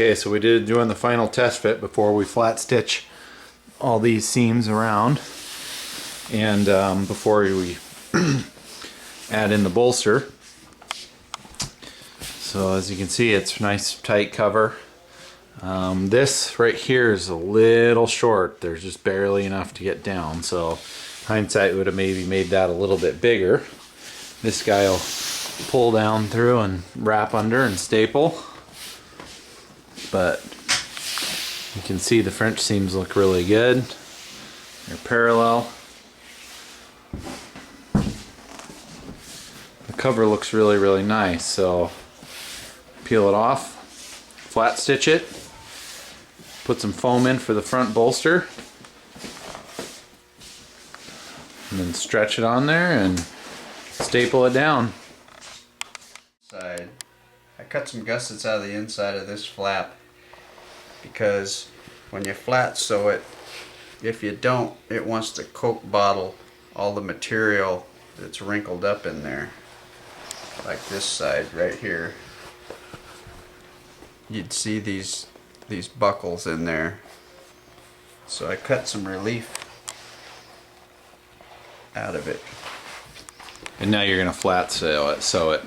Okay, so we did doing the final test fit before we flat stitch all these seams around, and before we add in the bolster. So as you can see, it's a nice tight cover. This right here is a little short. There's just barely enough to get down, so hindsight would have maybe made that a little bit bigger. This guy will pull down through and wrap under and staple, but you can see the French seams look really good. They're parallel. The cover looks really nice, so peel it off, flat stitch it, put some foam in for the front bolster, and then stretch it on there and staple it down. I cut some gussets out of the inside of this flap because when you flat sew it, if you don't, it wants to Coke bottle all the material that's wrinkled up in there. Like this side right here. You'd see these buckles in there. So I cut some relief out of it. And now you're going to flat sew it.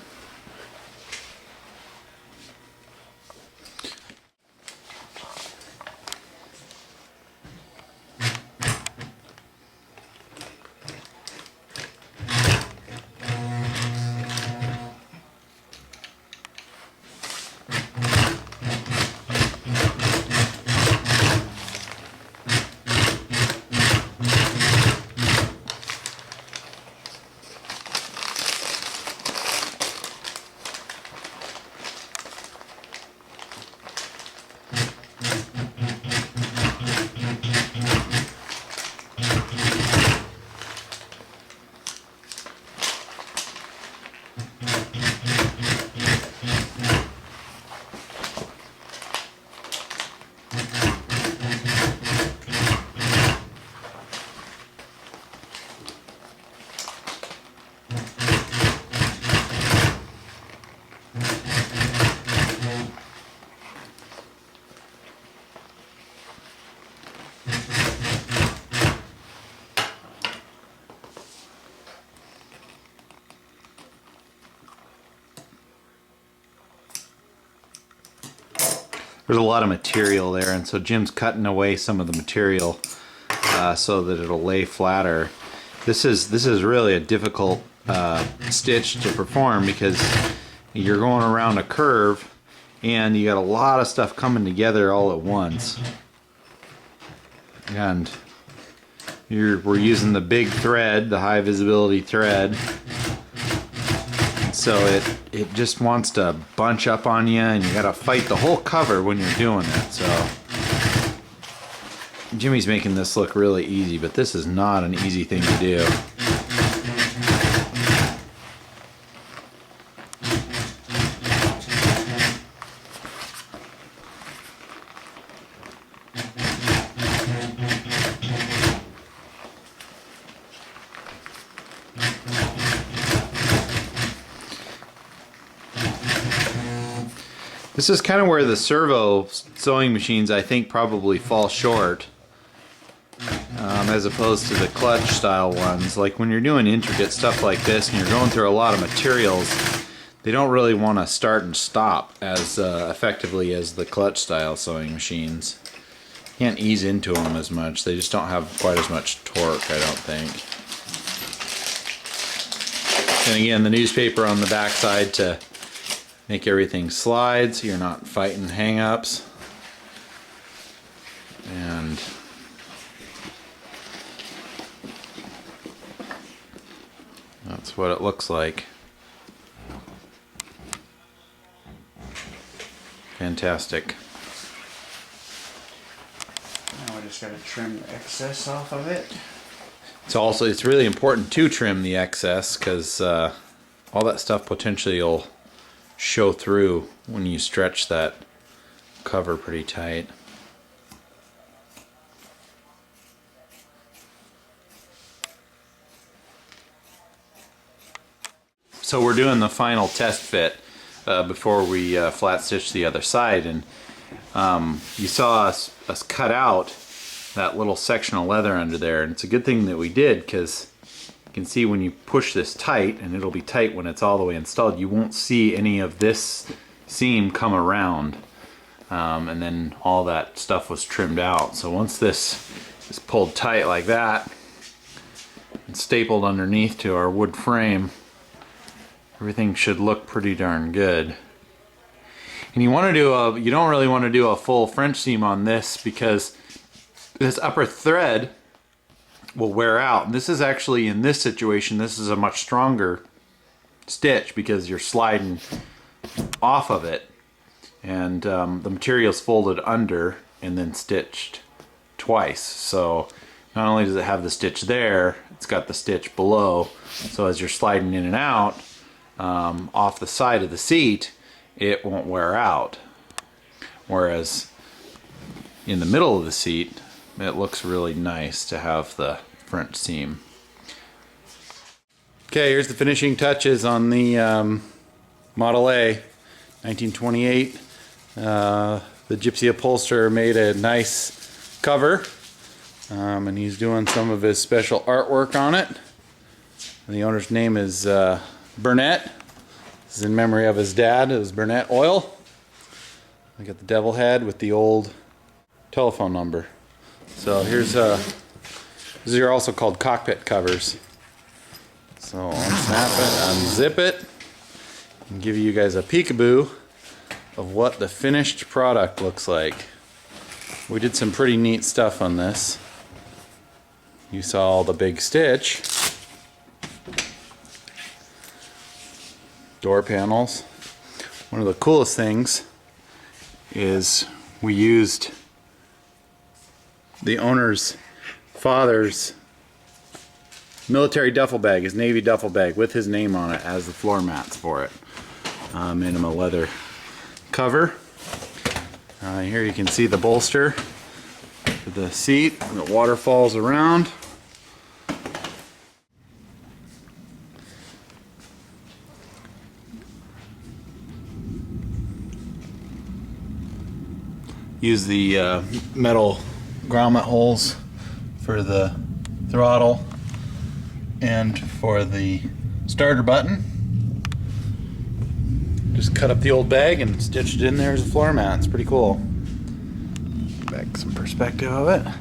There's a lot of material there, and so Jim's cutting away some of the material so that it'll lay flatter. This is really a difficult stitch to perform because you're going around a curve and you got a lot of stuff coming together all at once. And we're using the big thread, the high visibility thread. So it just wants to bunch up on you, and you gotta fight the whole cover when you're doing it. So Jimmy's making this look really easy, but this is not an easy thing to do. This is kind of where the servo sewing machines, I think, probably fall short as opposed to the clutch style ones. Like when you're doing intricate stuff like this and you're going through a lot of materials, they don't really want to start and stop as effectively as the clutch style sewing machines. You can't ease into them as much. They just don't have quite as much torque, I don't think. And again, the newspaper on the back side to make everything slide so you're not fighting hang-ups. And that's what it looks like. Fantastic. Now we just gotta trim the excess off of it. It's really important to trim the excess because all that stuff potentially will show through when you stretch that cover pretty tight. So we're doing the final test fit before we flat stitch the other side, and you saw us cut out that little section of leather under there, and it's a good thing that we did, because you can see when you push this tight, and it'll be tight when it's all the way installed, you won't see any of this seam come around. And then all that stuff was trimmed out. So once this is pulled tight like that and stapled underneath to our wood frame, everything should look pretty darn good. And you don't really want to do a full French seam on this, because this upper thread will wear out. And this is actually, in this situation, this is a much stronger stitch because you're sliding off of it. And the material's folded under and then stitched twice. So not only does it have the stitch there, it's got the stitch below. So as you're sliding in and out off the side of the seat, it won't wear out. Whereas in the middle of the seat, it looks really nice to have the French seam. Okay, here's the finishing touches on the Model A 1928. The Gypsy upholsterer made a nice cover, and he's doing some of his special artwork on it. And the owner's name is Burnett. This is in memory of his dad. It was Burnett Oil. I got the devil head with the old telephone number. So here's these are also called cockpit covers. So unsnap it, unzip it, and give you guys a peekaboo of what the finished product looks like. We did some pretty neat stuff on this. You saw the big stitch, door panels. One of the coolest things is we used the owner's father's military duffel bag, his Navy duffel bag, with his name on it as the floor mats for it. Made him a leather cover. Here you can see the bolster for the seat, and the water falls around. Use the metal grommet holes for the throttle and for the starter button. Just cut up the old bag and stitched it in there as a floor mat. It's pretty cool. Back some perspective of it.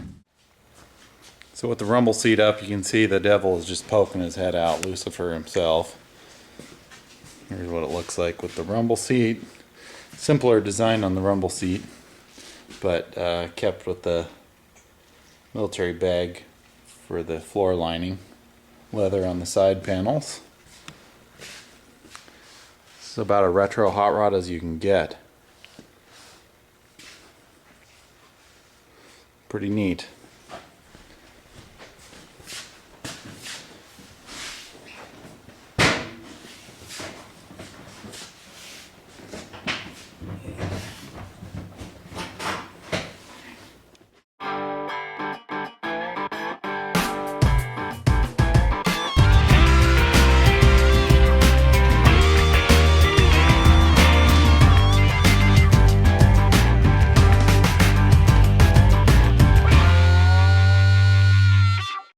So with the rumble seat up, you can see the devil is just poking his head out, Lucifer himself. Here's what it looks like with the rumble seat. Simpler design on the rumble seat, but kept with the military bag for the floor lining. Leather on the side panels. This is about a retro hot rod as you can get. Pretty neat.